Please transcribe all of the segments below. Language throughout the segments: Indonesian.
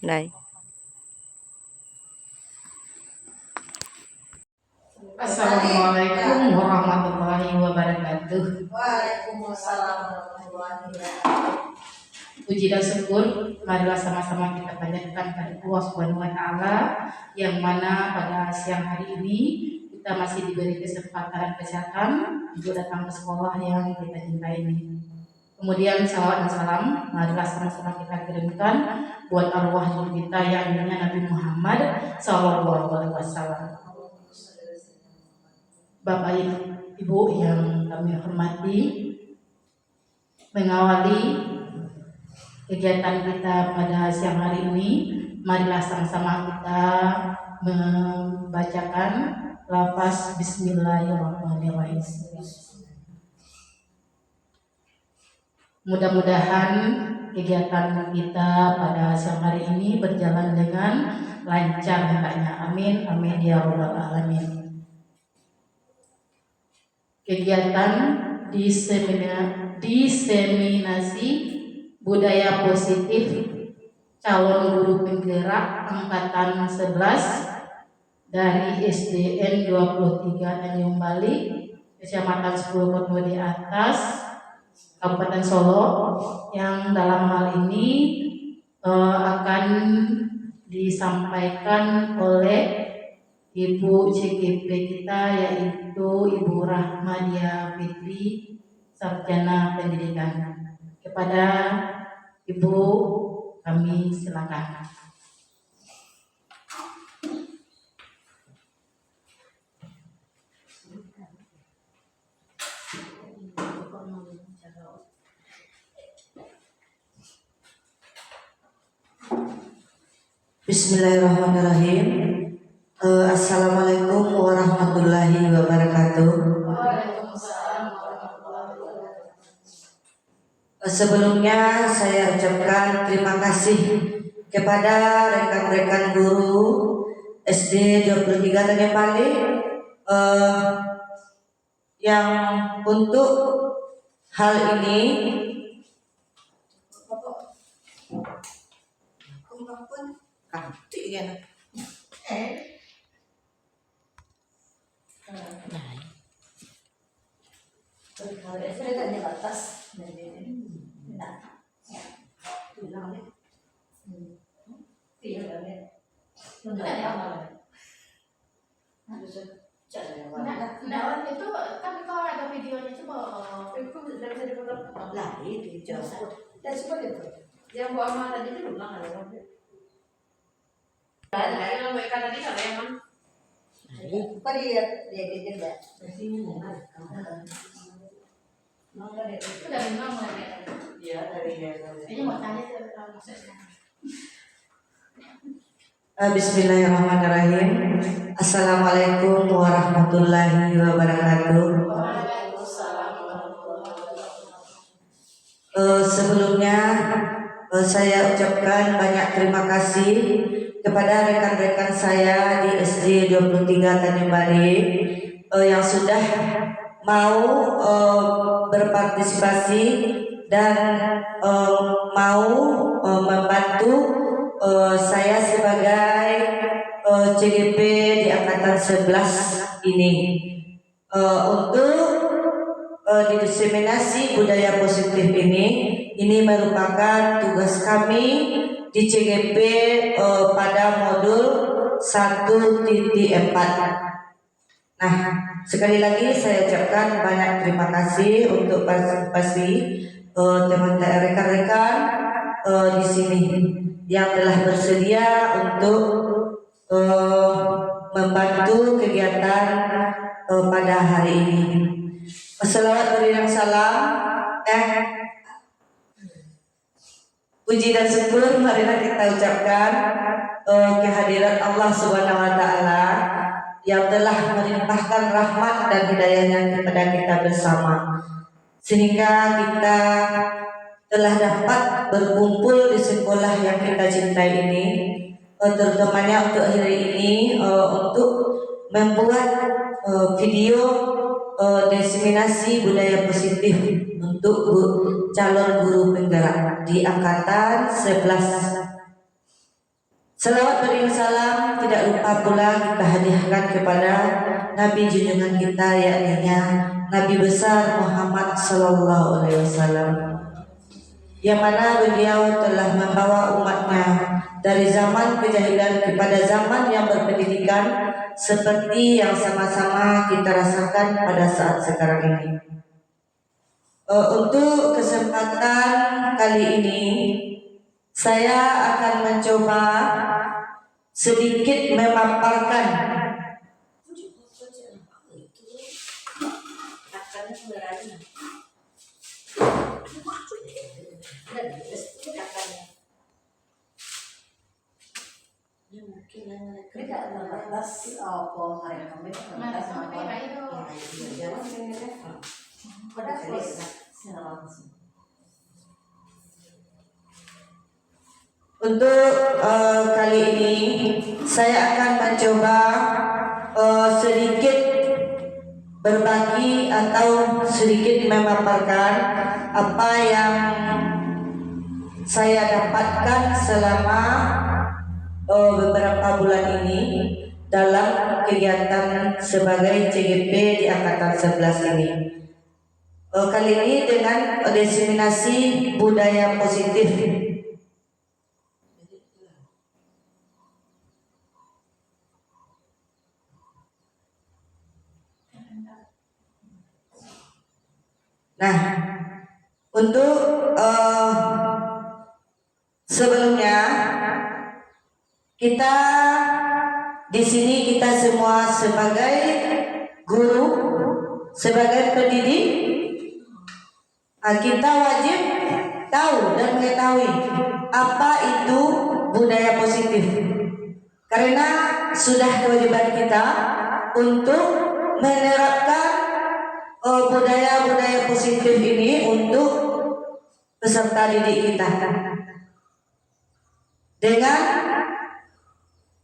Đây. Assalamualaikum warahmatullahi wabarakatuh. Waalaikumsalam warahmatullahi wabarakatuh. Puji dan syukur marilah sama-sama kita panjatkan kepada Allah Subhanahu wa taala yang mana pada siang hari ini kita masih diberi kesempatan kesehatan untuk datang ke sekolah yang kita cintai ini. Kemudian salawat dan salam marilah sama-sama kita kirimkan buat arwah kita yang namanya Nabi Muhammad sallallahu alaihi wasallam. Bapak Ibu yang kami hormati, mengawali kegiatan kita pada siang hari ini, marilah sama-sama kita membacakan lafaz Bismillahirrahmanirrahim. Mudah-mudahan kegiatan kita pada siang hari ini berjalan dengan lancar hendaknya. Amin, amin ya rabbal alamin. Kegiatan diseminasi budaya positif calon guru penggerak angkatan 11 dari SDN 23 Tanjung Bali, Kecamatan 10 Koto di Atas, Kabupaten Solo, yang dalam hal ini akan disampaikan oleh Ibu CGP kita, yaitu Ibu Rahmadia Fitri, Sarjana Pendidikan. Kepada Ibu kami silakan. Bismillahirrahmanirrahim. Assalamualaikum warahmatullahi wabarakatuh. Waalaikumsalam warahmatullahi wabarakatuh. Sebelumnya saya ucapkan terima kasih kepada rekan-rekan guru SD 23 Tanjung Bali yang untuk hal ini Nah, itu kan kalau ada videonya coba Itu tidak bisa dipotong. lah itu jauh. Dan seperti itu. Yang Bu Amal tadi itu belum ada. yang mereka tadi kalau emang Apa dia kerja? Itu dari mana mulai? Iya, dari Kayaknya mau tanya ke maksudnya. Bismillahirrahmanirrahim. Assalamualaikum warahmatullahi wabarakatuh. Sebelumnya saya ucapkan banyak terima kasih kepada rekan-rekan saya di SD 23 Tanjung Bali yang sudah mau berpartisipasi dan mau membantu saya sebagai CGP di angkatan 11 ini untuk didiseminasi budaya positif ini merupakan tugas kami di CGP pada modul 1.4. Nah, sekali lagi saya ucapkan banyak terima kasih untuk partisipasi teman-teman rekan-rekan di sini yang telah bersedia untuk membantu kegiatan pada hari ini. Wassalawat beriring salam, puji dan syukur marilah kita ucapkan kehadiran Allah Subhanahu wa taala yang telah melimpahkan rahmat dan hidayahnya kepada kita bersama, sehingga kita telah dapat berkumpul di sekolah yang kita cintai ini, terutamanya untuk hari ini untuk membuat video diseminasi budaya positif untuk calon guru penggerak di angkatan 11. Selawat beriring salam tidak lupa pula kita hadiahkan kepada Nabi junjungan kita, yakni Nabi besar Muhammad Sallallahu Alaihi Wasallam, yang mana beliau telah membawa umatnya dari zaman kejahilan kepada zaman yang berpendidikan seperti yang sama-sama kita rasakan pada saat sekarang ini. Untuk kesempatan kali ini saya akan mencoba sedikit memaparkan untuk kali ini saya akan mencoba sedikit berbagi atau sedikit memaparkan apa yang saya dapatkan selama beberapa bulan ini dalam kegiatan sebagai CGP di angkatan 11 ini. Kali ini dengan diseminasi budaya positif. Nah, untuk sebelumnya kita di sini kita semua sebagai guru, sebagai pendidik, kita wajib tahu dan mengetahui apa itu budaya positif, karena sudah kewajiban kita untuk menerapkan budaya-budaya positif ini untuk peserta didik kita. Dengan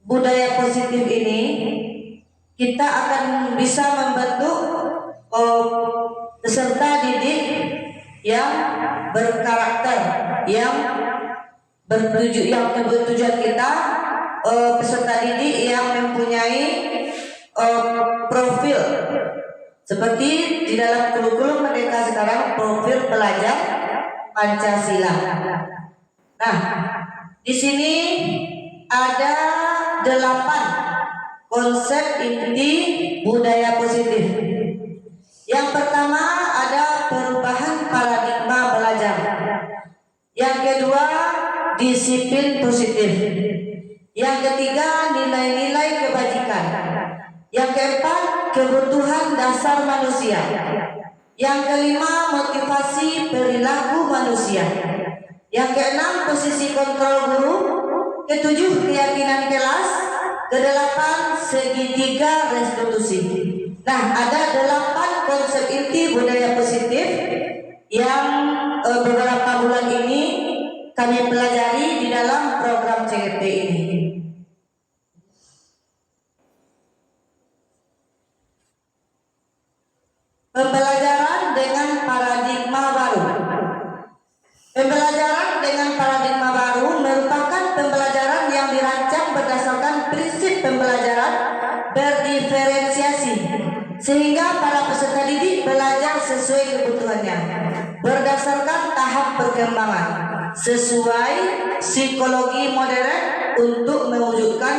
budaya positif ini kita akan bisa membentuk peserta didik yang berkarakter, yang bertujuan kita peserta didik yang mempunyai profil seperti di dalam kurikulum Merdeka sekarang, profil pelajar Pancasila. Nah, di sini ada 8 konsep inti budaya positif. Yang pertama ada perubahan paradigma belajar. Yang kedua, disiplin positif. Yang ketiga, nilai-nilai kebajikan. Yang keempat, kebutuhan dasar manusia. Yang kelima, motivasi perilaku manusia. Yang keenam, posisi kontrol guru. Ketujuh, keyakinan kelas. Kedelapan, segitiga restitusi. Nah, ada 8 konsep inti budaya positif yang beberapa bulan ini kami pelajari di dalam program CGP ini. Pembelajaran dengan paradigma baru. Pembelajaran dengan paradigma baru merupakan pembelajaran yang dirancang berdasarkan prinsip pembelajaran berdiferensiasi, sehingga para peserta didik belajar sesuai kebutuhannya, berdasarkan tahap perkembangan, sesuai psikologi modern untuk mewujudkan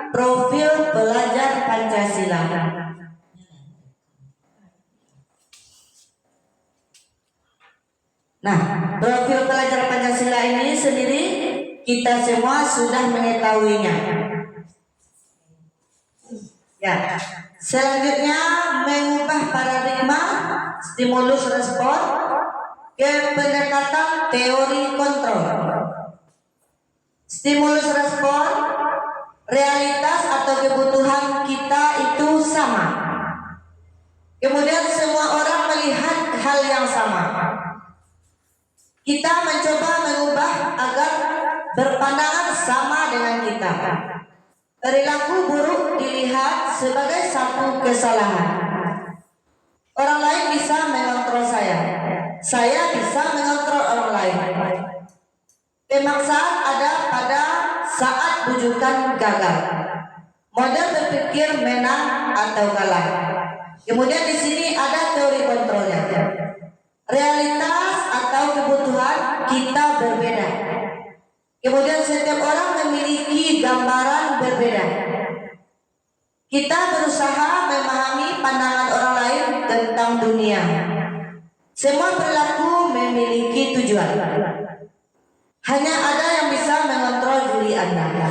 profil pelajar Pancasila. Nah, profil pelajar Pancasila ini sendiri kita semua sudah mengetahuinya. Ya, selanjutnya mengubah paradigma stimulus respon ke pendekatan teori kontrol. Stimulus respon, realitas atau kebutuhan kita itu sama. Kemudian semua orang melihat hal yang sama. Kita mencoba mengubah agar berpandangan sama dengan kita. Perilaku buruk dilihat sebagai satu kesalahan. Orang lain bisa mengontrol saya bisa mengontrol orang lain. Pemaksaan ada pada saat bujukan gagal. Model berpikir menang atau kalah. Kemudian di sini ada teori kontrolnya. Realitas atau kebutuhan kita berbeda. Kemudian setiap orang memiliki gambaran berbeda. Kita berusaha memahami pandangan orang lain tentang dunia. Semua perilaku memiliki tujuan. Hanya ada yang bisa mengontrol diri Anda.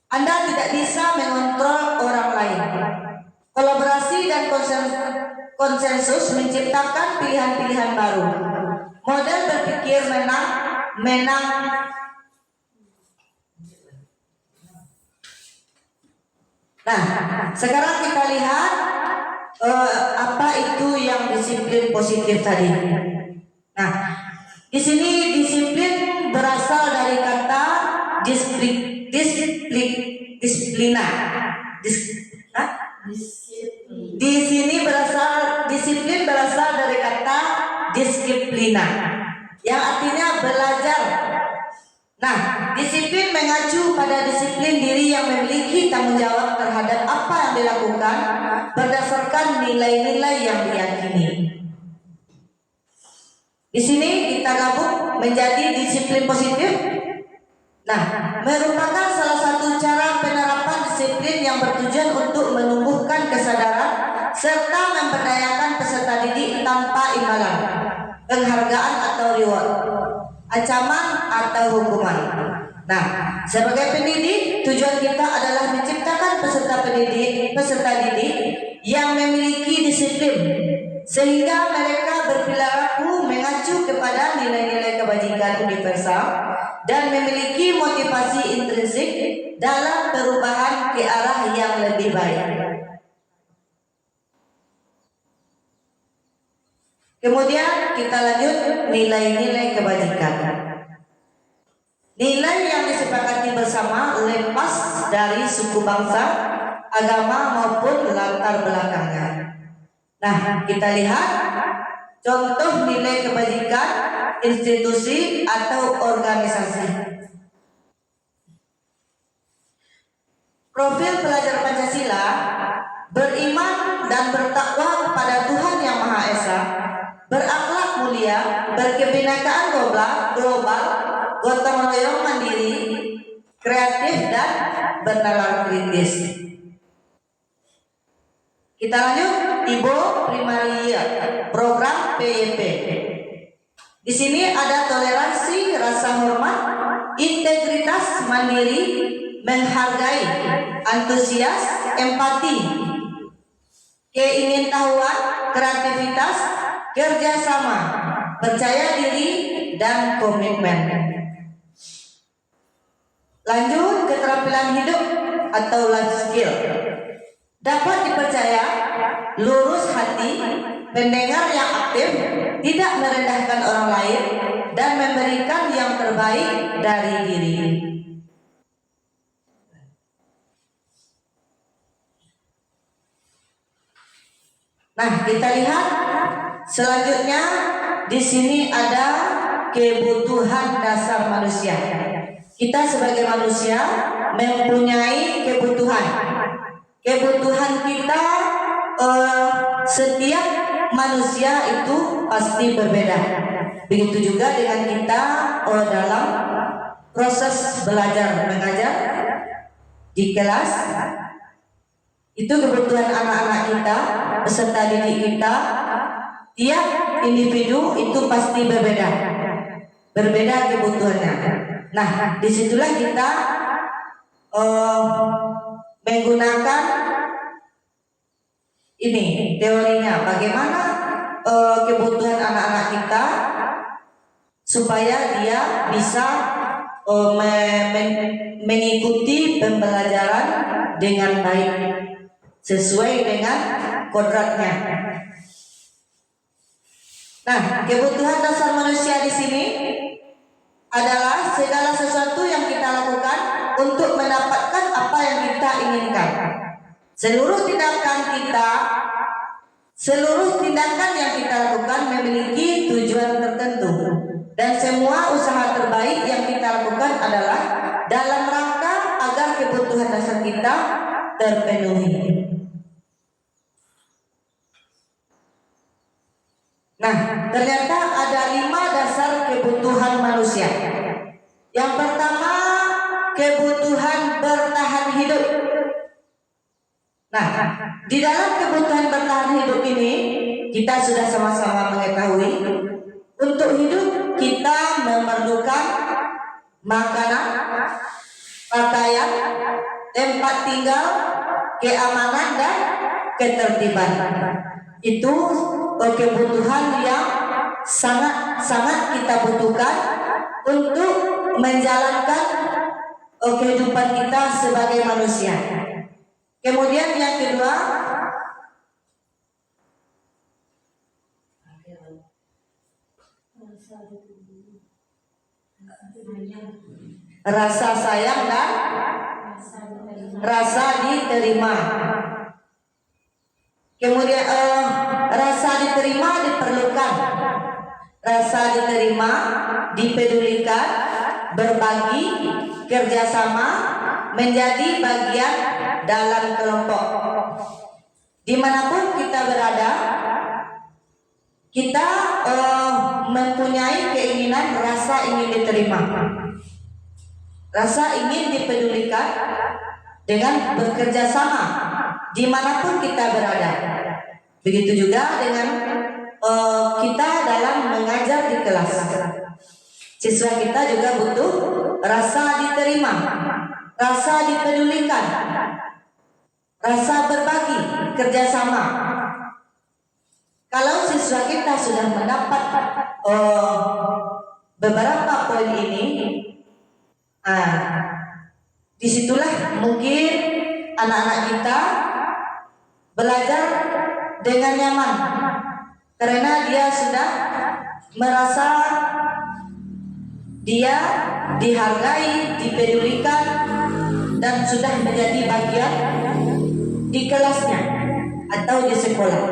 Anda tidak bisa mengontrol orang lain. Kolaborasi dan konsensus menciptakan pilihan-pilihan baru. Model berpikir menang. Nah, sekarang kita lihat apa itu yang disiplin positif tadi. Nah, di sini disiplin berasal dari kata disiplina. Di sini disiplin berasal dari kata disiplina, yang artinya belajar. Nah, disiplin mengacu pada disiplin diri yang memiliki tanggung jawab terhadap apa yang dilakukan berdasarkan nilai-nilai yang diyakini. Di sini kita gabung menjadi disiplin positif. Nah, merupakan salah satu cara penerapan disiplin yang bertujuan untuk menumbuhkan kesadaran serta memberdayakan peserta didik tanpa imbalan, penghargaan atau reward, ancaman atau hukuman. Nah, sebagai pendidik, tujuan kita adalah menciptakan peserta didik yang memiliki disiplin, sehingga mereka berperilaku mengacu kepada nilai-nilai kebajikan universal dan memiliki motivasi intrinsik dalam perubahan ke arah yang lebih baik. Kemudian kita lanjut nilai-nilai kebajikan. Nilai yang disepakati bersama lepas dari suku bangsa, agama maupun latar belakangnya. Nah, kita lihat contoh nilai kebajikan institusi atau organisasi. Profil pelajar Pancasila beriman dan bertakwa kepada Tuhan Yang Maha Esa, berakhlak mulia, berkebinekaan global, gotong royong mandiri, kreatif dan bernalar kritis. Kita lanjut Ibo Primaria, program PYP. Di sini ada toleransi, rasa hormat, integritas, mandiri, menghargai, antusias, empati, keingintahuan, kreativitas, kerjasama, percaya diri, dan komitmen. Lanjut, keterampilan hidup atau life skill. Dapat dipercaya, lurus hati, pendengar yang aktif, tidak merendahkan orang lain, dan memberikan yang terbaik dari diri. Nah, kita lihat selanjutnya di sini ada kebutuhan dasar manusia. Kita sebagai manusia mempunyai kebutuhan. Kebutuhan kita setiap manusia itu pasti berbeda. Begitu juga dengan kita dalam proses belajar mengajar di kelas. Itu kebutuhan anak-anak kita, peserta didik kita. Tiap individu itu pasti berbeda kebutuhannya. Nah, disitulah kita menggunakan ini teorinya, bagaimana kebutuhan anak-anak kita supaya dia bisa mengikuti pembelajaran dengan baik sesuai dengan kodratnya. Nah, kebutuhan dasar manusia di sini adalah segala sesuatu yang kita lakukan untuk mendapatkan apa yang kita inginkan. Seluruh tindakan yang kita lakukan memiliki tujuan tertentu, dan semua usaha terbaik yang kita lakukan adalah dalam rangka agar kebutuhan dasar kita terpenuhi. Nah, ternyata ada 5 dasar kebutuhan manusia. Yang pertama, kebutuhan bertahan hidup. Nah, di dalam kebutuhan bertahan hidup ini, kita sudah sama-sama mengetahui, untuk hidup kita memerlukan makanan, pakaian, tempat tinggal, keamanan, dan ketertiban. Itu kebutuhan yang sangat kita butuhkan untuk menjalankan kehidupan kita sebagai manusia. Kemudian yang kedua, rasa sayang dan rasa diterima. Kemudian rasa diterima diperlukan, rasa diterima, dipedulikan, berbagi, kerjasama, menjadi bagian dalam kelompok. Dimanapun kita berada, kita mempunyai keinginan, rasa ingin diterima, rasa ingin dipedulikan, dengan bekerja sama dimanapun kita berada. Begitu juga dengan kita dalam mengajar di kelas. Siswa kita juga butuh rasa diterima, rasa dipedulikan, rasa berbagi, kerjasama. Kalau siswa kita sudah mendapat beberapa poin ini, disitulah mungkin anak-anak kita belajar dengan nyaman, karena dia sudah merasa dia dihargai, dipedulikan, dan sudah menjadi bagian di kelasnya atau di sekolah.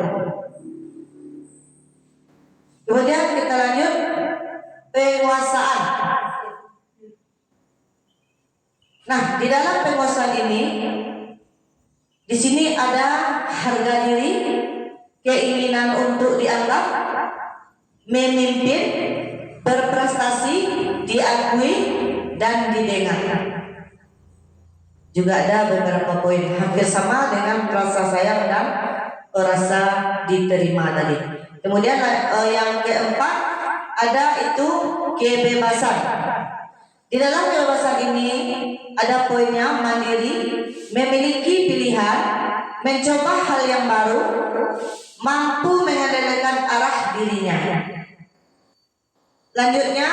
Kemudian kita lanjut, penguasaan. Nah, di dalam penguasaan ini, di sini ada harga diri, keinginan untuk dianggap, memimpin, berprestasi, diakui, dan didengar. Juga ada beberapa poin hampir sama dengan rasa sayang dan rasa diterima tadi. Kemudian yang keempat ada itu kebebasan. Di dalam kebebasan ini ada poinnya mandiri, memiliki pilihan, mencoba hal yang baru, mampu mengendalikan arah dirinya. Lanjutnya,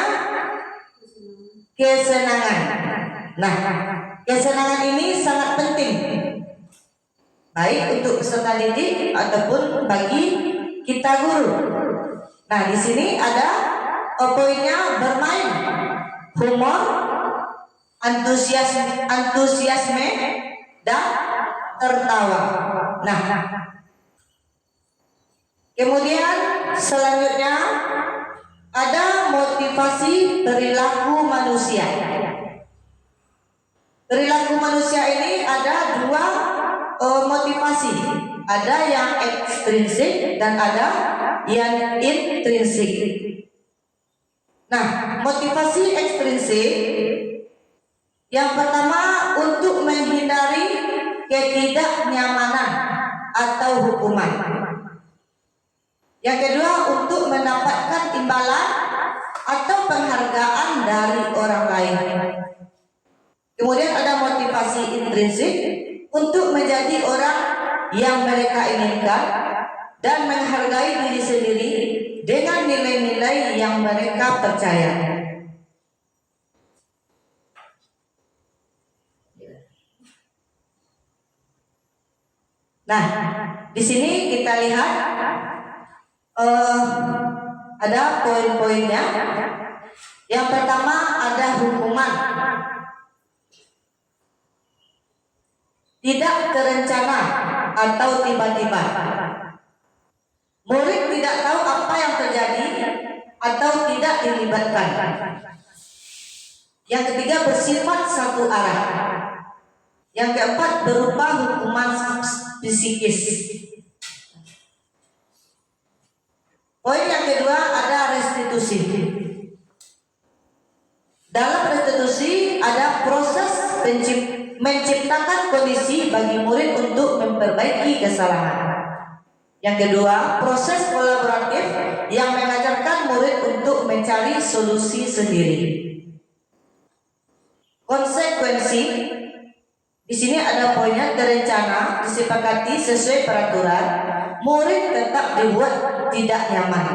kesenangan. Nah, kesenangan ini sangat penting, baik untuk peserta didik ataupun bagi kita guru. Nah, di sini ada poinnya: bermain, humor, antusiasme, dan tertawa. Nah, kemudian selanjutnya ada motivasi perilaku manusia. Perilaku manusia ini ada dua motivasi, ada yang ekstrinsik dan ada yang intrinsik. Nah, motivasi ekstrinsik yang pertama untuk menghindari ketidaknyamanan atau hukuman. Yang kedua untuk mendapatkan imbalan atau penghargaan dari orang lain. Kemudian ada motivasi intrinsik untuk menjadi orang yang mereka inginkan dan menghargai diri sendiri dengan nilai-nilai yang mereka percaya. Nah, di sini kita lihat ada poin-poinnya. Yang pertama ada hukuman. Tidak terencana atau tiba-tiba. Murid tidak tahu apa yang terjadi atau tidak dilibatkan. Yang ketiga bersifat satu arah. Yang keempat berupa hukuman psikis. Poin yang kedua ada restitusi. Dalam restitusi ada proses menciptakan kondisi bagi murid untuk memperbaiki kesalahan. Yang kedua, proses kolaboratif yang mengajarkan murid untuk mencari solusi sendiri. Konsekuensi di sini ada poinnya: terencana, disepakati sesuai peraturan, murid tetap dibuat tidak nyaman.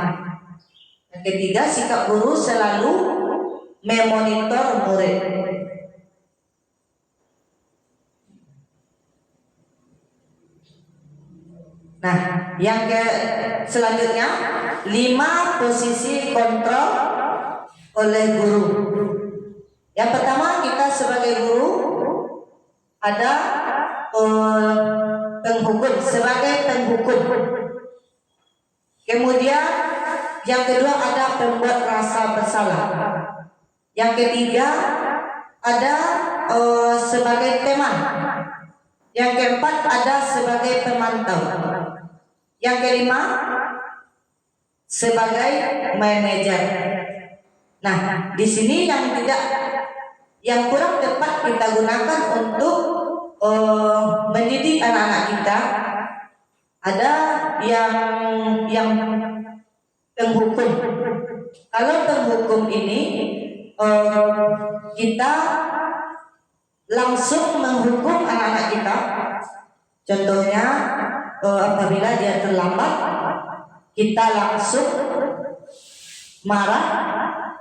Yang ketiga, sikap guru selalu memonitor murid. Nah, yang selanjutnya 5 posisi kontrol oleh guru. Yang pertama, kita sebagai guru ada penghukum, sebagai penghukum. Kemudian yang kedua ada pembuat rasa bersalah. Yang ketiga ada sebagai teman. Yang keempat ada sebagai pemantau. Yang kelima sebagai manajer. Nah, di sini yang kurang tepat kita gunakan untuk mendidik anak-anak kita, ada yang penghukum. Kalau penghukum ini kita langsung menghukum anak-anak kita. Contohnya apabila dia terlambat, kita langsung marah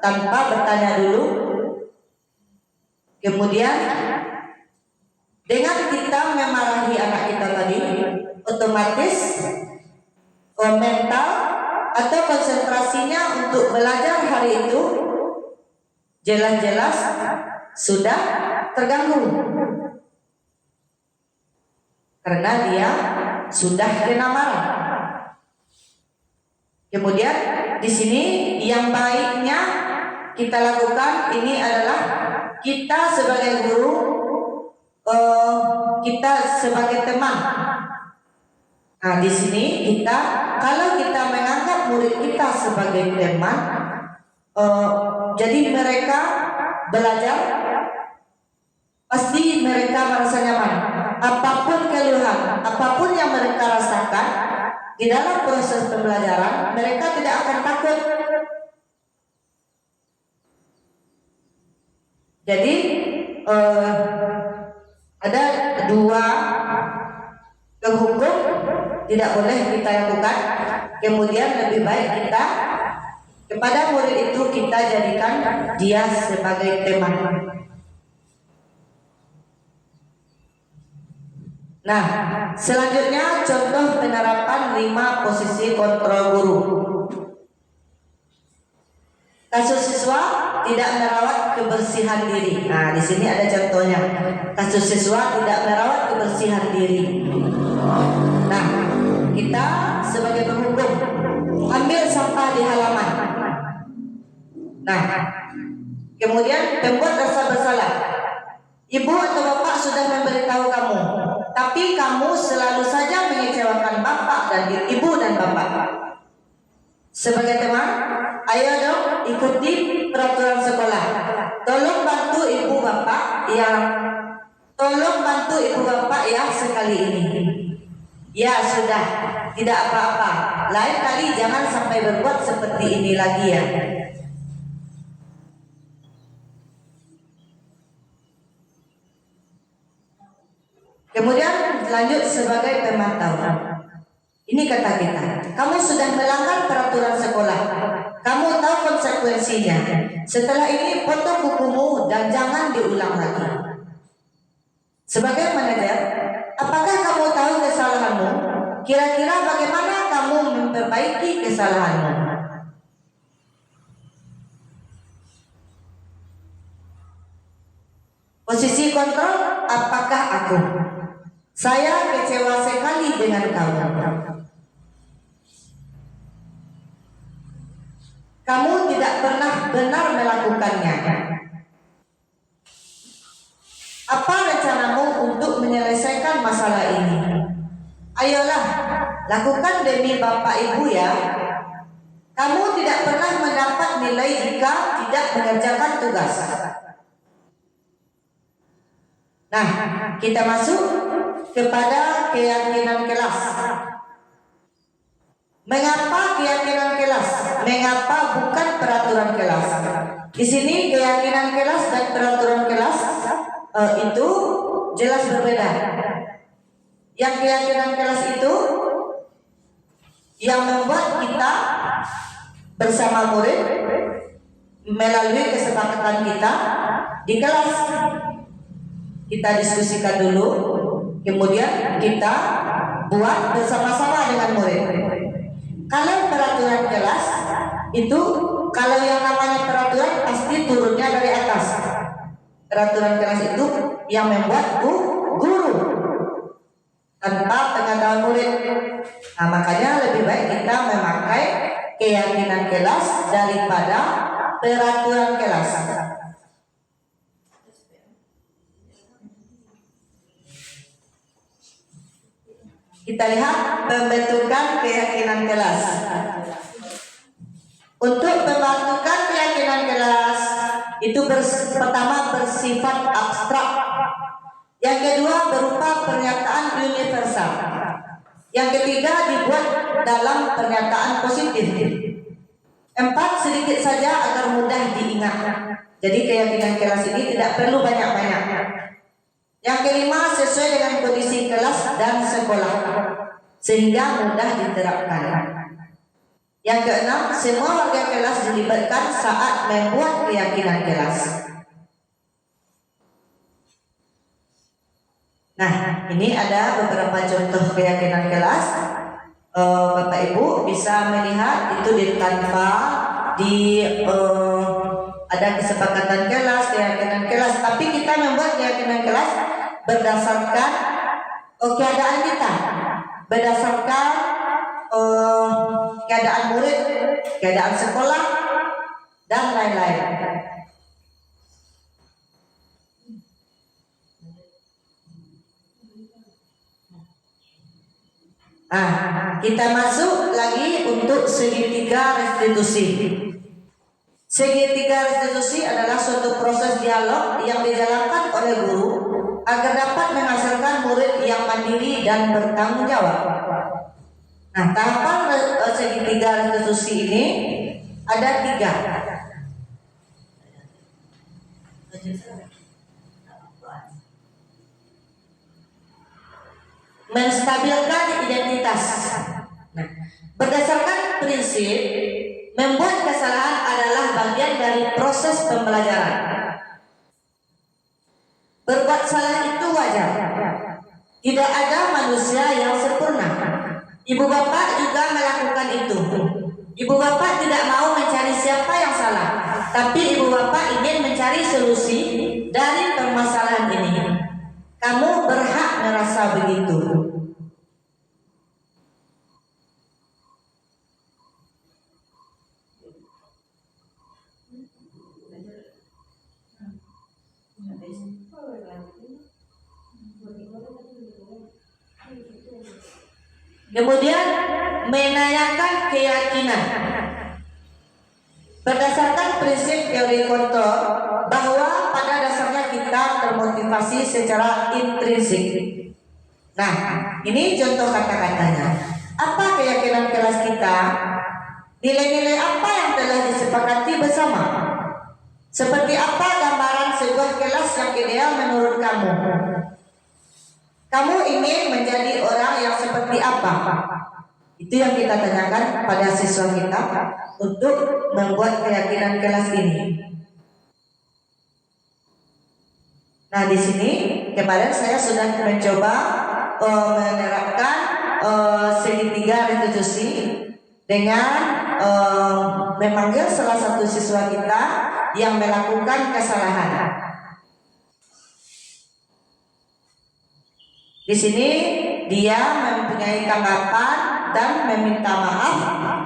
tanpa bertanya dulu. Kemudian dengan kita memarahi anak kita tadi, otomatis mental atau konsentrasinya untuk belajar hari itu jelas-jelas sudah terganggu karena dia sudah kena marah. Kemudian di sini yang baiknya kita lakukan ini adalah kita sebagai guru, kita sebagai teman. Nah, di sini kalau kita menganggap murid kita sebagai teman, jadi mereka belajar, pasti mereka merasa nyaman. Apapun keluhan, apapun yang mereka rasakan di dalam proses pembelajaran, mereka tidak akan takut. Jadi ada 2 penghukuman tidak boleh kita lakukan. Kemudian lebih baik kita kepada murid itu kita jadikan dia sebagai teman. Nah, selanjutnya contoh penerapan 5 posisi kontrol guru. Kasus siswa tidak merawat kebersihan diri. Nah, di sini ada contohnya. Kasus siswa tidak merawat kebersihan diri. Nah, kita sebagai penghukum ambil sampah di halaman. Nah, kemudian pembuat rasa bersalah. Ibu atau bapak sudah memberitahu kamu, tapi kamu selalu saja mengecewakan bapak dan ibu dan bapak. Sebagai teman, ayo dong ikuti peraturan sekolah. Tolong bantu ibu bapak ya sekali ini. Ya sudah, tidak apa-apa. Lain kali jangan sampai berbuat seperti ini lagi ya. Kemudian lanjut sebagai pemantau. Ini kata kita, kamu sudah melanggar peraturan sekolah. Kamu tahu konsekuensinya. Setelah ini potong bukumu dan jangan diulang lagi. Sebagai manajer, apakah kamu tahu kesalahanmu? Kira-kira bagaimana kamu memperbaiki kesalahanmu? Posisi kontrol, apakah aku? Saya kecewa sekali dengan kamu. Kamu tidak pernah benar melakukannya. Apa rencanamu untuk menyelesaikan masalah ini? Ayolah, lakukan demi bapak ibu ya. Kamu tidak pernah mendapat nilai jika tidak mengerjakan tugas. Nah, kita masuk kepada keyakinan kelas. Mengapa keyakinan kelas? Mengapa bukan peraturan kelas? Di sini keyakinan kelas dan peraturan kelas itu jelas berbeda. Yang keyakinan kelas itu yang membuat kita bersama murid melalui kesepakatan kita di kelas. Kita diskusikan dulu, kemudian kita buat bersama-sama dengan murid. Kalau peraturan kelas itu, kalau yang namanya peraturan pasti turunnya dari atas. Peraturan kelas itu yang membuat guru tanpa pengetahuan murid. Nah, makanya lebih baik kita memakai keyakinan kelas daripada peraturan kelas. Kita lihat pembentukan keyakinan kelas. Untuk pembentukan keyakinan kelas itu pertama bersifat abstrak. Yang kedua berupa pernyataan universal. Yang ketiga dibuat dalam pernyataan positif. 4 sedikit saja agar mudah diingat. Jadi keyakinan kelas ini tidak perlu banyak-banyak. Yang kelima sesuai dengan kondisi kelas dan sekolah sehingga mudah diterapkan. Yang keenam, semua warga kelas dilibatkan saat membuat keyakinan kelas. Nah, ini ada beberapa contoh keyakinan kelas. Bapak Ibu bisa melihat itu di tanpa ada kesepakatan kelas, keyakinan kelas, tapi kita membuat keyakinan kelas berdasarkan keadaan kita, berdasarkan keadaan murid, keadaan sekolah, dan lain-lain. Kita masuk lagi untuk segitiga restitusi. Segitiga restitusi adalah suatu proses dialog yang dijalankan oleh guru agar dapat menghasilkan murid yang mandiri dan bertanggung jawab. Nah, tahapan segitiga restitusi ini ada 3. menstabilkan identitas. Nah, berdasarkan prinsip membuat kesalahan adalah bagian dari proses pembelajaran. Berbuat salah itu wajar. Tidak ada manusia yang sempurna. Ibu bapak juga melakukan itu. Ibu bapak tidak mau mencari siapa yang salah, tapi ibu bapak ingin mencari solusi dari permasalahan ini. Kamu berhak merasa begitu. Kemudian menanyakan keyakinan. Berdasarkan prinsip teori kontrol bahwa pada dasarnya kita termotivasi secara intrinsik. Nah, ini contoh kata-katanya. Apa keyakinan kelas kita? Nilai-nilai apa yang telah disepakati bersama? Seperti apa gambaran sebuah kelas yang ideal menurut kamu? Kamu ingin menjadi orang yang seperti apa? Itu yang kita tanyakan pada siswa kita untuk membuat keyakinan kelas ini. Nah, di sini kemarin saya sudah mencoba menerapkan segitiga restitusi dengan memanggil salah satu siswa kita yang melakukan kesalahan. Di sini dia mempunyai tanggapan dan meminta maaf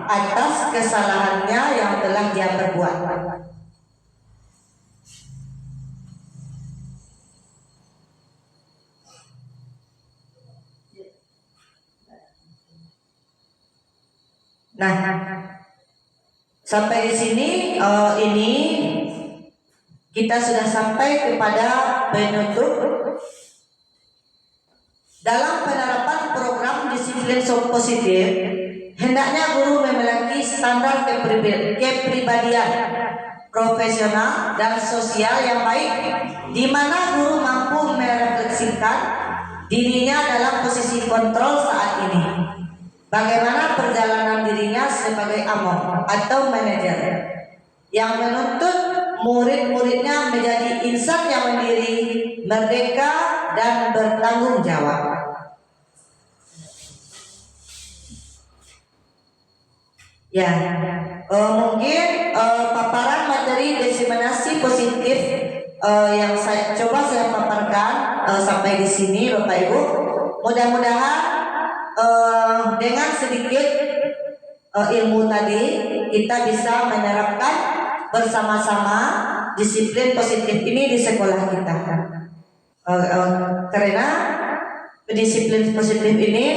atas kesalahannya yang telah dia perbuat. Nah, sampai di sini ini kita sudah sampai kepada penutup. Dalam penerapan program disiplin positif, hendaknya guru memiliki standar kepribadian profesional dan sosial yang baik, di mana guru mampu merefleksikan dirinya dalam posisi kontrol saat ini. Bagaimana perjalanan dirinya sebagai among atau manajer yang menuntut murid-muridnya menjadi insan yang mandiri, merdeka, dan bertanggung jawab. Ya, mungkin paparan materi diseminasi positif yang saya paparkan sampai di sini, Bapak Ibu. Mudah-mudahan dengan sedikit ilmu tadi kita bisa menerapkan bersama-sama disiplin positif ini di sekolah kita. Karena disiplin positif ini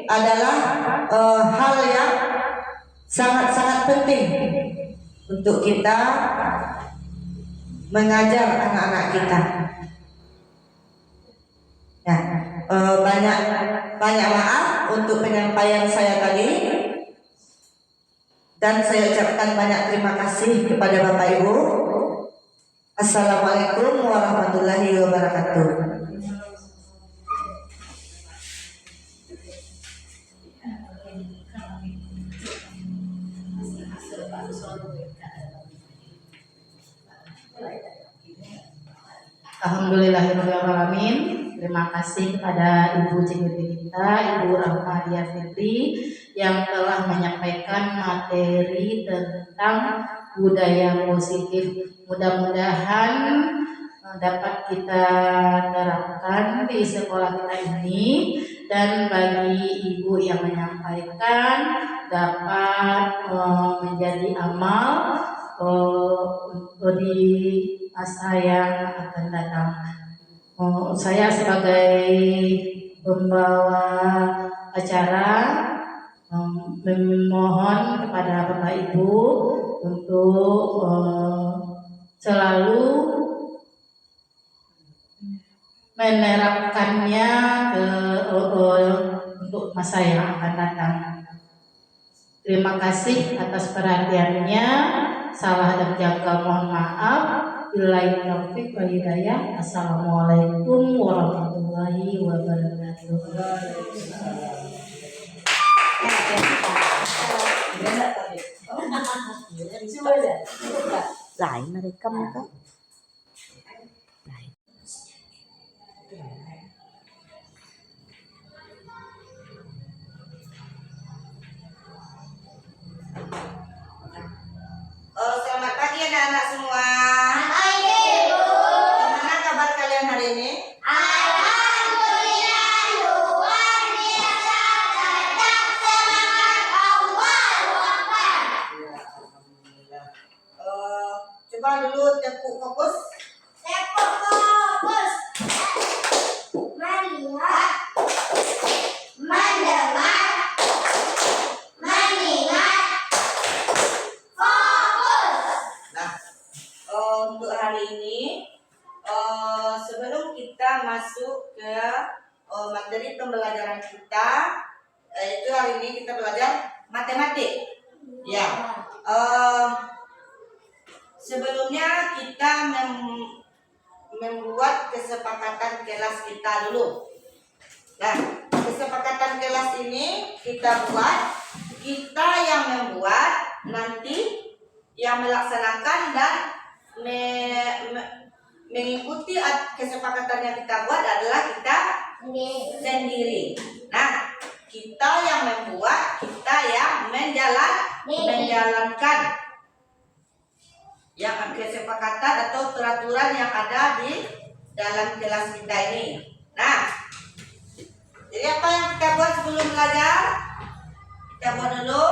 adalah hal yang sangat-sangat penting untuk kita mengajar anak-anak kita. Ya, banyak maaf untuk penyampaian saya tadi, dan saya ucapkan banyak terima kasih kepada Bapak Ibu. Assalamualaikum warahmatullahi wabarakatuh. Alhamdulillahirrahmanirrahim. Terima kasih kepada Ibu CGP kita, Ibu Rahmadia Fitri, yang telah menyampaikan materi tentang budaya positif. Mudah-mudahan dapat kita terapkan di sekolah kita ini, dan bagi Ibu yang menyampaikan dapat menjadi amal di masa yang akan datang. Saya sebagai pembawa acara memohon kepada Bapak Ibu untuk selalu menerapkannya untuk masa yang akan datang. Terima kasih atas perhatiannya. Salah dan janggal mohon maaf. Billahi taufiq wal hidayah. Assalamualaikum warahmatullahi wabarakatuh. Lain mereka muka. Selamat pagi anak-anak semua. Bagaimana kabar kalian hari ini? Coba dulu tepuk fokus. Nah, untuk hari ini sebelum kita masuk ke materi pembelajaran kita, itu hari ini kita belajar matematik. Ya. Sebelumnya kita membuat kesepakatan kelas kita dulu. Nah, kesepakatan kelas ini kita buat, kita yang membuat, nanti yang melaksanakan dan mengikuti kesepakatan yang kita buat adalah kita sendiri. Nah, kita yang membuat, kita yang menjalankan yang kesepakatan atau peraturan yang ada di dalam kelas kita ini. Nah, jadi apa yang kita buat sebelum belajar? Kita buat dulu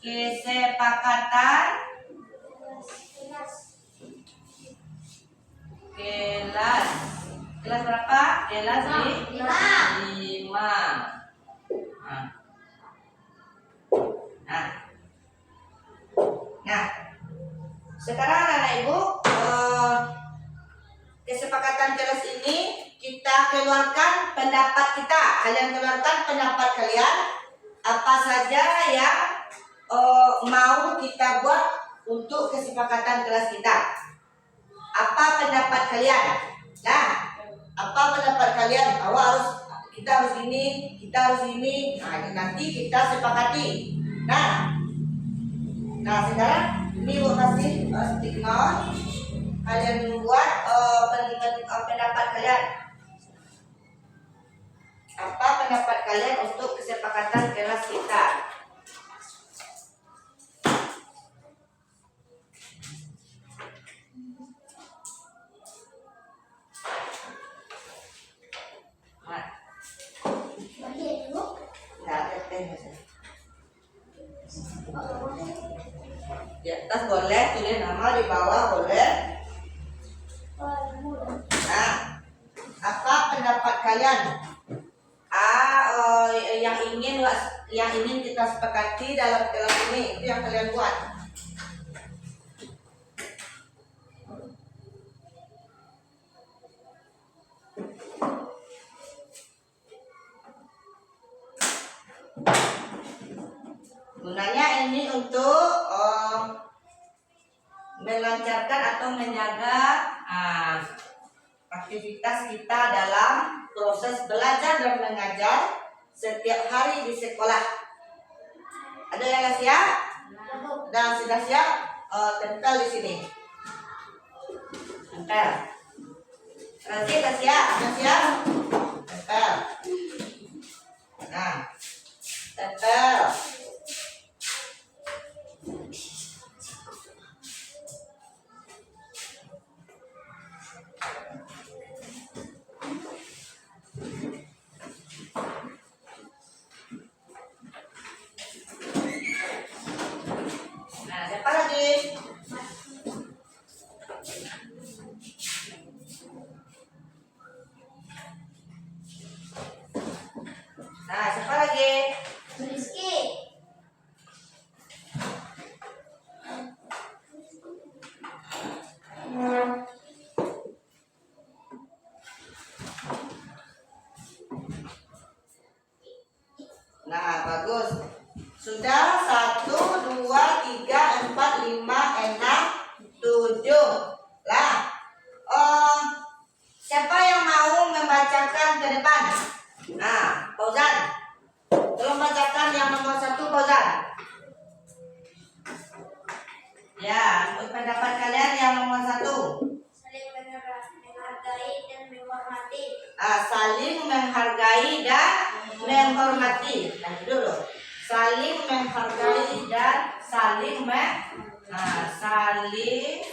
kesepakatan kelas berapa? Kelas 5. Nah, sekarang anak ibu, kesepakatan kelas ini kita keluarkan pendapat kita. Kalian keluarkan pendapat kalian, apa saja yang mau kita buat untuk kesepakatan kelas kita. Apa pendapat kalian? Nah, apa pendapat kalian? Kita harus ini, kita harus ini. Nah, nanti kita sepakati. Nah, sekarang ini Bu kasih stick note. Kalian membuat pendapat kalian. Apa pendapat kalian untuk kesepakatan kelas kita? Di atas boleh, tulis nama, di bawah boleh. Nah, apa pendapat kalian? Yang ingin kita sepakati dalam kelas ini, itu yang kalian buat. Gunanya ini untuk melancarkan atau menjaga aktivitas kita dalam proses belajar dan mengajar setiap hari di sekolah. Ada yang nggak siap? Dan sudah siap? Tempel di sini. Tempel. Nanti udah siap? Sudah siap? Tempel. Nah, tempel. Siapa lagi? depan. Nah, Fauzan. Tolong bacakan yang nomor 1, Fauzan. Ya, menurut pendapat kalian yang nomor 1. Saling menghargai dan menghormati. Saling menghargai dan menghormati. Nah, dulu. Saling menghargai dan saling saling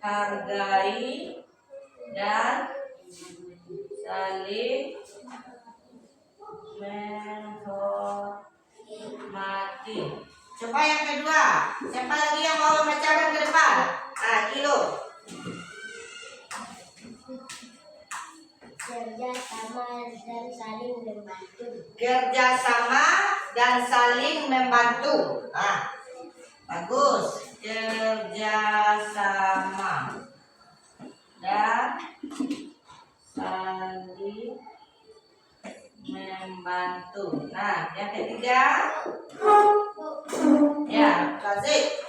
menghargai dan saling menghormati. Coba yang kedua. Siapa lagi yang mau membacakan ke depan? Kilo. Kerja sama dan saling membantu. Kerja sama dan saling membantu. Bagus. Kerja sama dan saling membantu. Nah, yang ketiga. Ya, Kazik.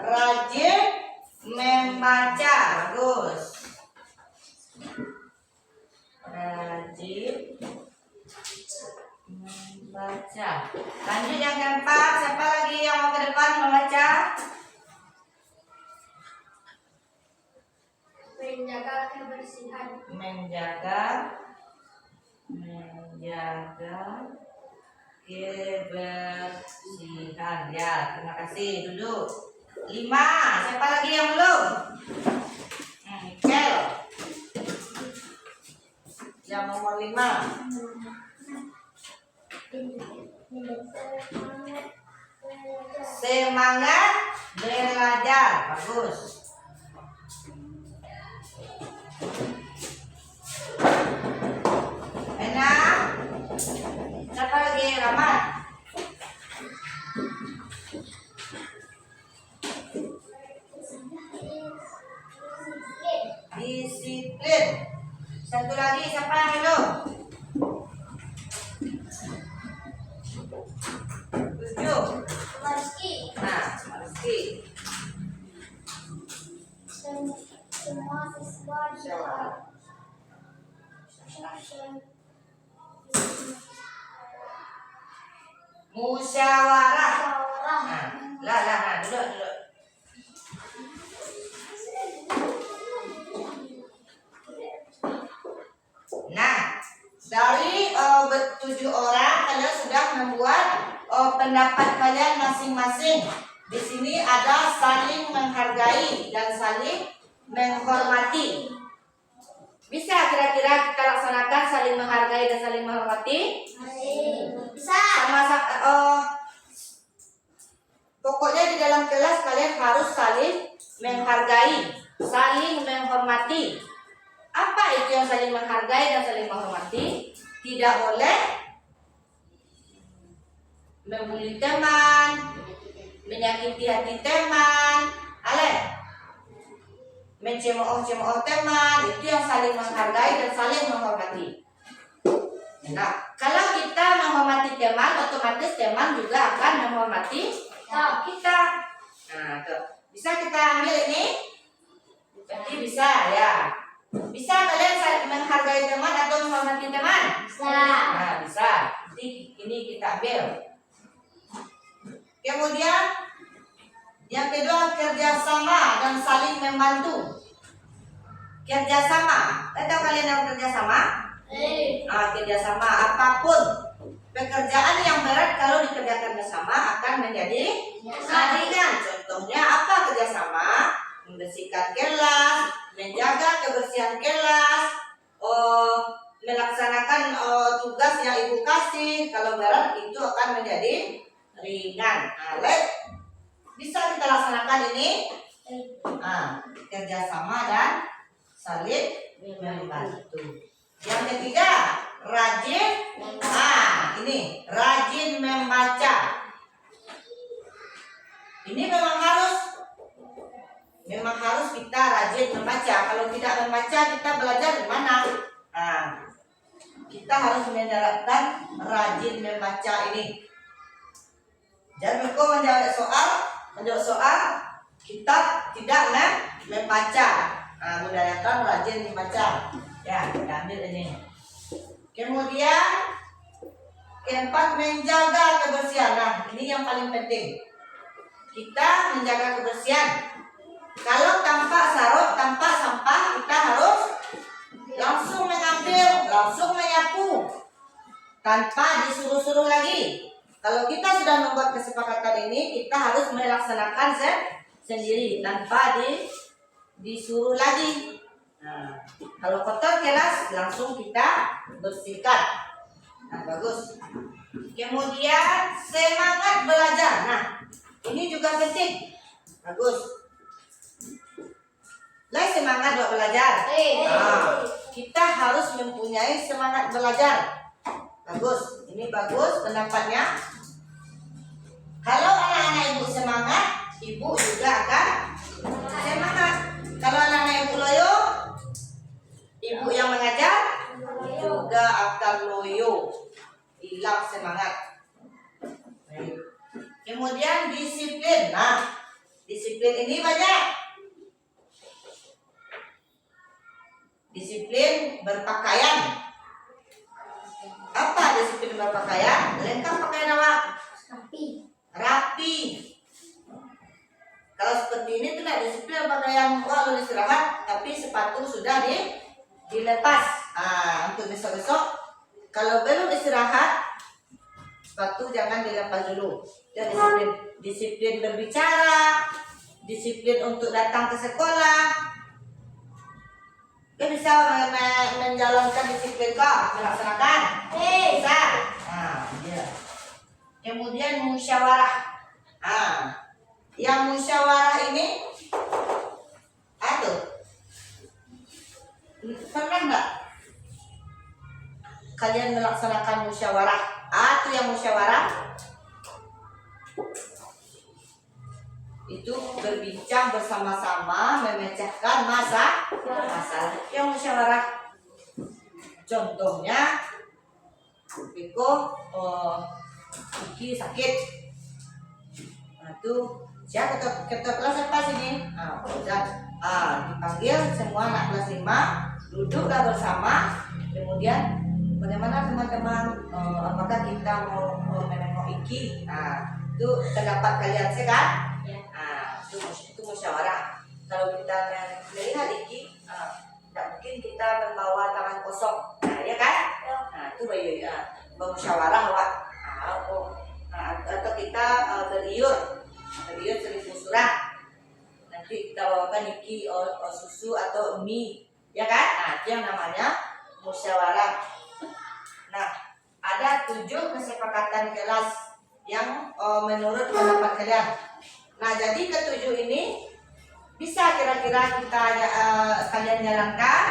Rajin membaca. Bagus. Rajin membaca. Lanjut yang keempat. Siapa lagi yang mau ke depan membaca? Menjaga kebersihan. Menjaga kebersihan. Ya, terima kasih. Duduk. 5. Siapa lagi yang belum? Mikel. Yang nomor 5. Semangat belajar. Bagus. Enak. Siapa lagi? Rahmat. Disiplin. Satu lagi, siapa yang belum? 7. Rizki. Rizki. Semua siswa Musyawarah. Duduk. Nah, dari 7 orang kalian sudah membuat pendapat kalian masing-masing. Di sini ada saling menghargai dan saling menghormati. Bisa kira-kira kita laksanakan saling menghargai dan saling menghormati? Bisa. Pokoknya di dalam kelas kalian harus saling menghargai, saling menghormati. Apa itu yang saling menghargai dan saling menghormati? Tidak boleh membuli teman, menyakiti hati teman, mencemooh teman. Itu yang saling menghargai dan saling menghormati. Nah, kalau kita menghormati teman, otomatis teman juga akan menghormati kita. Nah, tuh. Bisa kita ambil ini? Berarti bisa ya. Bisa kalian menghargai teman atau menghormati teman? Bisa. Nah, bisa. Jadi ini kita ambil. Kemudian yang kedua, kerjasama dan saling membantu. Kerjasama. Tahu kalian yang kerjasama? Kerjasama apapun pekerjaan yang berat kalau dikerjakan bersama akan menjadi ringan. Contohnya apa kerjasama? Membersihkan kelas, menjaga kebersihan kelas, melaksanakan tugas yang ibu kasih. Kalau berat itu akan menjadi ringan. Bisa kita laksanakan ini. Kerjasama dan saling membantu. Yang ketiga, rajin. Ini rajin membaca. Ini memang harus kita rajin membaca. Kalau tidak membaca, kita belajar di mana? Kita harus menerapkan rajin membaca ini. Dan engkau menjawab soal, kita tidak membaca. Nah, budayakan rajin membaca. Ya, kita ambil ini. Kemudian keempat, menjaga kebersihan. Nah, ini yang paling penting. Kita menjaga kebersihan. Kalau tampak sarot, tampak sampah, kita harus langsung mengambil, langsung menyapu tanpa disuruh-suruh lagi. Kalau kita sudah membuat kesepakatan ini, kita harus melaksanakan sendiri tanpa disuruh lagi. Nah, kalau kotor kelas langsung kita bersihkan. Nah, bagus. Kemudian semangat belajar. Nah, ini juga penting. Bagus. Semangat buat belajar. Nah, kita harus mempunyai semangat belajar. Bagus. Ini bagus pendapatnya. Kalau anak-anak ibu semangat, ibu juga akan semangat. Kalau anak-anak ibu loyo, ibu yang mengajar juga akan loyo, hilang semangat. Kemudian disiplin. Nah, disiplin ini banyak. Disiplin berpakaian. Apa disiplin berpakaian? Lengkap pakaian apa? Rapi. Kalau seperti ini tidak disiplin pakaian, lalu istirahat, tapi sepatu sudah dilepas. Untuk besok-besok kalau belum istirahat, sepatu jangan dilepas dulu. Dan disiplin berbicara, disiplin untuk datang ke sekolah. Dia bisa menjalankan disiplin kok, melaksanakan. Bisa. Nah, ya. Kemudian musyawarah. Yang musyawarah ini, pernah nggak kalian melaksanakan musyawarah? Yang musyawarah itu berbincang bersama-sama memecahkan masalah. Yang musyawarah contohnya Piko Iki sakit. Nah, itu siapa ketua kelas apa sini? Dipanggil semua anak kelas 5, duduklah bersama. Kemudian bagaimana teman-teman, apakah kita mau menengok Iki? Itu pendapat kalian kan? Itu musyawarah. Kalau kita melihat Iki, tidak mungkin kita membawa tangan kosong, ya kan? Itu musyawarah, atau kita beriur seribu surah. Nanti kita bawakan Iki susu atau mie, ya kan? Itu yang namanya musyawarah. Nah, ada 7 kesepakatan kelas yang menurut pendapat kalian. Nah, jadi ke-7 ini bisa kira-kira kalian jalankan?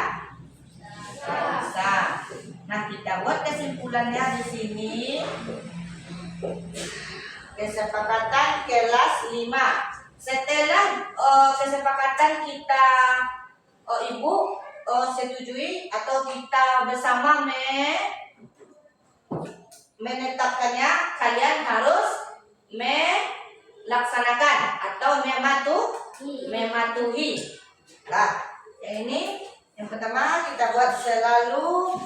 Bisa. Nah, kita buat kesimpulannya di sini. Kesepakatan kelas 5. Setelah kesepakatan kita ibu setujui atau kita bersama menetapkannya, kalian harus melaksanakan atau mematuhi. Nah, yang ini yang pertama kita buat selalu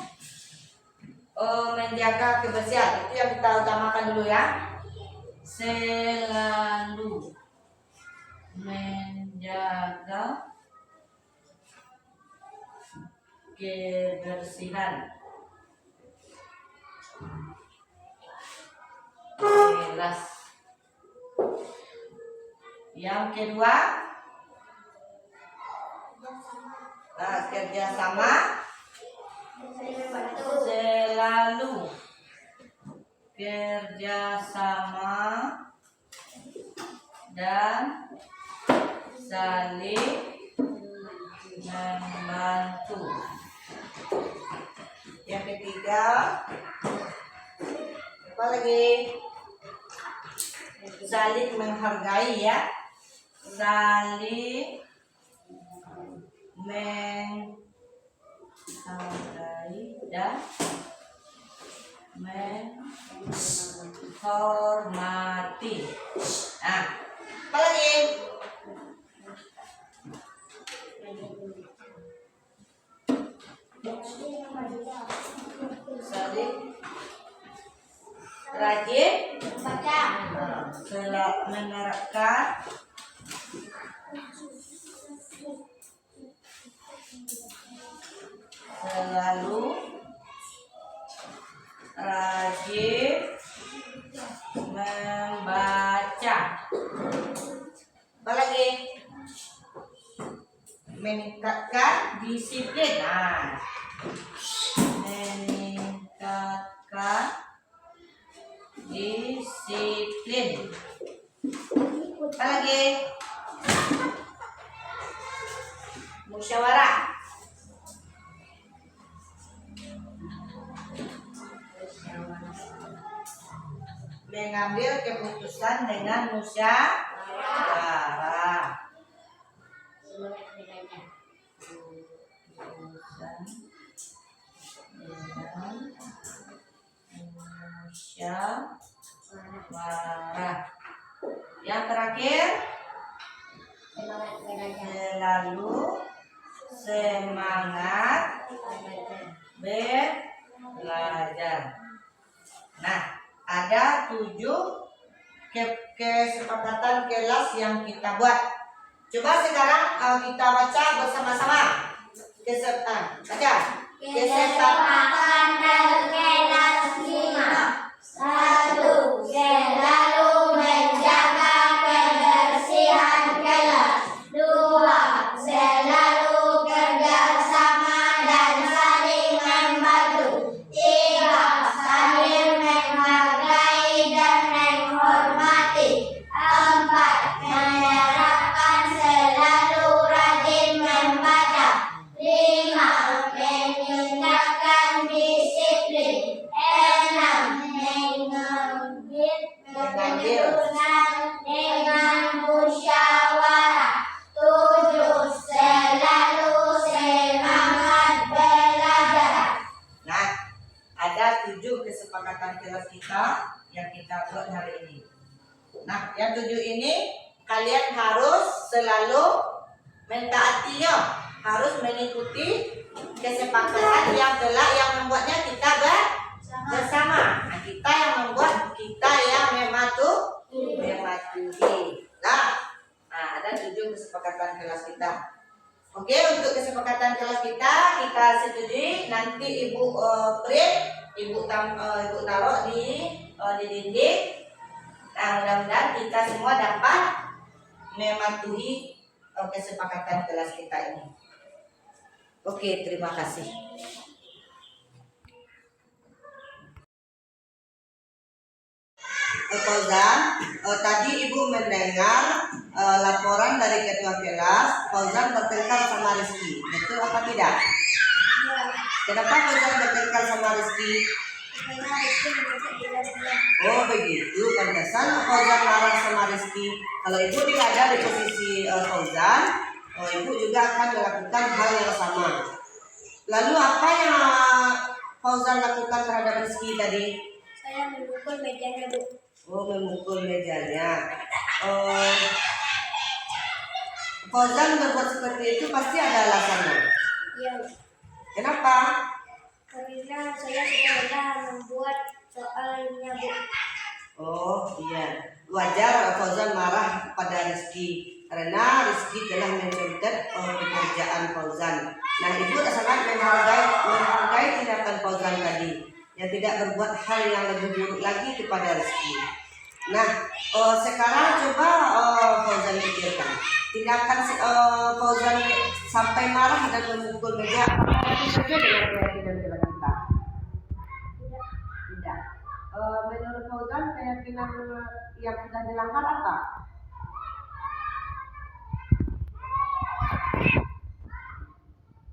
menjaga kebersihan. Itu yang kita utamakan dulu ya. Selalu menjaga kebersihan kelas. Yang kedua, kerjasama. Selalu kerjasama dan saling membantu. Yang ketiga, apa lagi? Saling menghargai ya. Saling menghargai dan menghormati. Nah, apa lagi? rajin Membaca. menerapkan selalu rajin membaca. Apa lagi? Meningkatkan disiplin. Nah, meningkatkan disiplin. Apa lagi? Musyawarah. Mengambil keputusan dengan musyawarah. Musyawarah. Yang terakhir, selalu semangat belajar. Nah, ada 7 kesepakatan kelas yang kita buat. Coba sekarang kita baca bersama-sama. Baca. Kesepakatan kelas 5. 1. Selalu menjaga kebersihan kelas. 2. Selalu kerjasama dan saling membantu. 3. Saling menghargai dan menghormati. 4. Menerapkan selalu rajin membaca. 5. Meningkatkan disiplin. 6. Mengambil keputusan dengan musyawarah. 7. Selalu semangat belajar. Nah, ada 7 kesepakatan kelas kita yang kita buat hari ini. Nah, yang 7 ini kalian harus selalu mentaatinya, harus mengikuti kesepakatan yang membuatnya kita bersama. Nah, kita yang membuat, kita yang mematuhi. Nah, ada 7 kesepakatan kelas kita. Oke, untuk kesepakatan kelas kita setujui nanti ibu print, ibu taruh di dinding. Nah, mudah-mudahan kita semua dapat mematuhi kesepakatan kelas kita ini. Oke, terima kasih. Fauzan, tadi ibu mendengar laporan dari ketua kelas. Fauzan bertengkar sama Rizky, betul apa tidak? Kenapa Fauzan bertengkar sama Rizky? Karena Rizky menuntut jelas-jelas. Oh begitu, pantesan Fauzan marah sama Rizky. Kalau ibu tidak ada di posisi Fauzan, ibu juga akan melakukan hal yang sama. Lalu apa yang Fauzan lakukan terhadap Rizky tadi? Saya memukul mejanya, Bu. Oh, memukul mejanya. Fauzan berbuat seperti itu pasti ada alasannya. Iya. Kenapa? Karena saya sudah lelah membuat soalnya, Bu. Oh iya, wajar Fauzan marah pada Rizky karena Rizky telah mencontek pekerjaan Fauzan. Nah, ibu sangat menghargai tindakan Fauzan tadi yang tidak berbuat hal yang lebih buruk lagi kepada Rizky. Nah, sekarang coba Fauzan pikirkan tindakan Fauzan sampai marah dan memukul meja, apakah itu sesuai dengan keyakinan kita? Tidak. Menurut Fauzan keyakinan yang sudah dilanggar apa?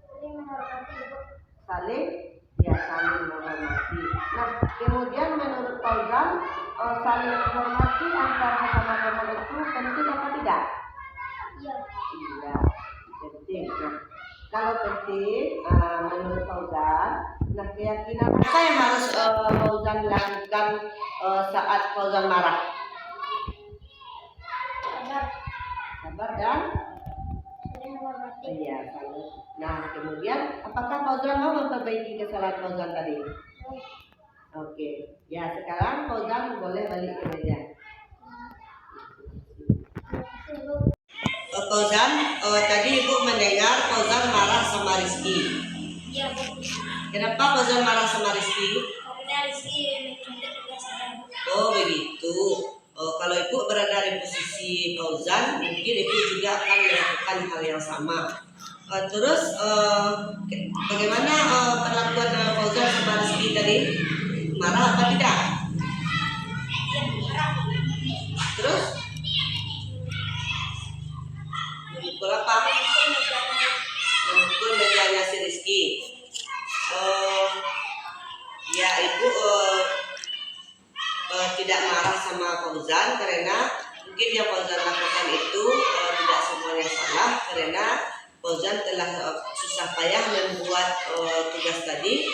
Saling menghormati, Bu. Saling menghormati. Nah, kemudian menurut Fauzan saling menghormati antar sesama teman itu penting apa tidak? Iya. Iya, penting. Nah, kalau penting menurut Fauzan, nah keyakinan apa yang harus Fauzan lakukan saat Fauzan marah? Sabar dan Saling menghormati. iya, nah kemudian apakah Fauzan mau memperbaiki kesalahan Fauzan tadi? Oke. Ya, sekarang Fauzan boleh balik ke meja. Fauzan, tadi Ibu mendengar Fauzan marah sama Rizky. Iya, Bu. Kenapa Fauzan marah sama Rizky? Karena Rizky mencontek tugas saya. Oh begitu. Kalau Ibu berada di posisi Fauzan, mungkin Ibu juga akan melakukan hal yang sama. Terus bagaimana perlakuan Fauzan sama Rizky tadi? Marah apa tidak? Terus? Memukul apa? Memukul mejanya si Rizky. Ya Ibu tidak marah sama Fauzan karena mungkin yang Fauzan lakukan itu tidak semuanya salah, karena Fauzan telah susah payah membuat tugas tadi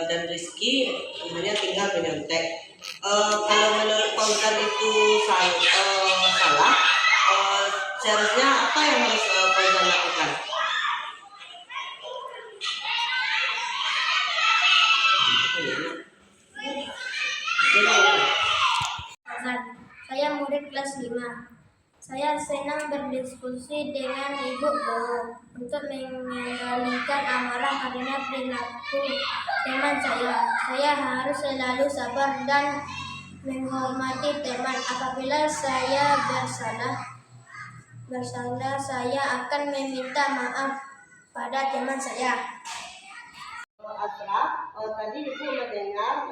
dan Rizky hanya tinggal menyontek. Kalau menurut Fauzan itu salah, seharusnya apa yang harus Fauzan lakukan? Saya murid kelas 5. Saya senang berdiskusi dengan Ibu Guru untuk mengendalikan amarah karena perilaku teman saya. Saya harus selalu sabar dan menghormati teman. Apabila saya bersalah, saya akan meminta maaf pada teman saya. Asraf, tadi Ibu mendengar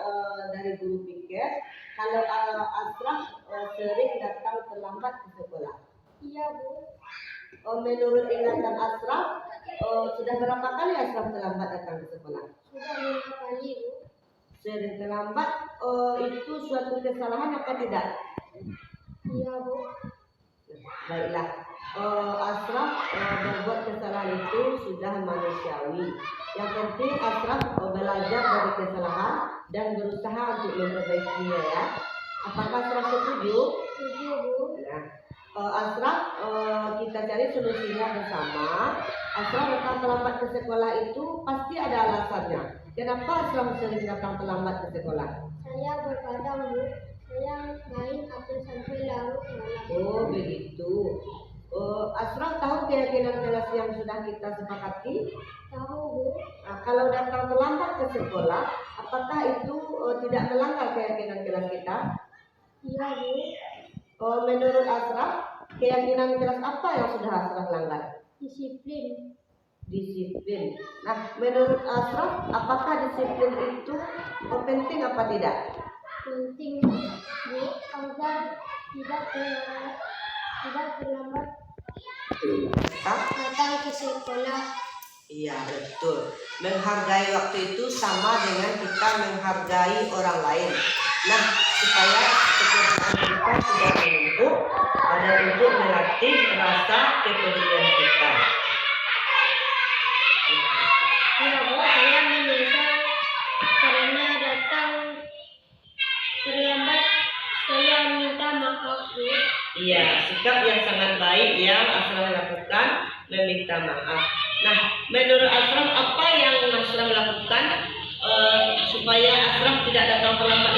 dari guru piket kalau Asraf sering datang terlambat ke sekolah. Iya, Bu. Menurut ingatan Asraf, sudah berapa kali Asraf terlambat datang ke sekolah? Sudah 5 kali, Bu. Sering terlambat, itu suatu kesalahan apa tidak? Iya, Bu. Baiklah, Asraf berbuat kesalahan itu sudah manusiawi. Yang penting Asraf belajar dari kesalahan dan berusaha untuk memperbaikinya ya. Apakah Asraf setuju? Setuju, Bu. Nah, Asraf kita cari solusinya bersama. Asraf datang terlambat ke sekolah itu pasti ada alasannya. Kenapa Asraf sering datang terlambat ke sekolah? Saya berkadang, Bu. Saya main apel sampai larut malam. Oh begitu. Asraf tahu keyakinan kelas yang sudah kita sepakati? Tahu, Bu. Nah, kalau datang terlambat ke sekolah, apakah itu tidak melanggar keyakinan kelas kita? Iya, Bu. Menurut Asraf, keyakinan kelas apa yang sudah Asraf langgar? Disiplin. Disiplin. Nah, menurut Asraf, apakah disiplin itu penting apa tidak? Penting, Bu, agar tidak terlambat datang ke sekolah. Iya betul. Menghargai waktu itu sama dengan kita menghargai orang lain. Nah, supaya pekerjaan kita tidak menumpuk, ada untuk melatih rasa kepedulian kita. Ya, Bu, saya menyesal karena datang terlambat. Saya minta maaf, Bu. Iya, sikap yang sangat baik yang Asraf lakukan, meminta maaf. Nah, menurut Asraf apa yang Asraf lakukan supaya Asraf tidak datang terlambat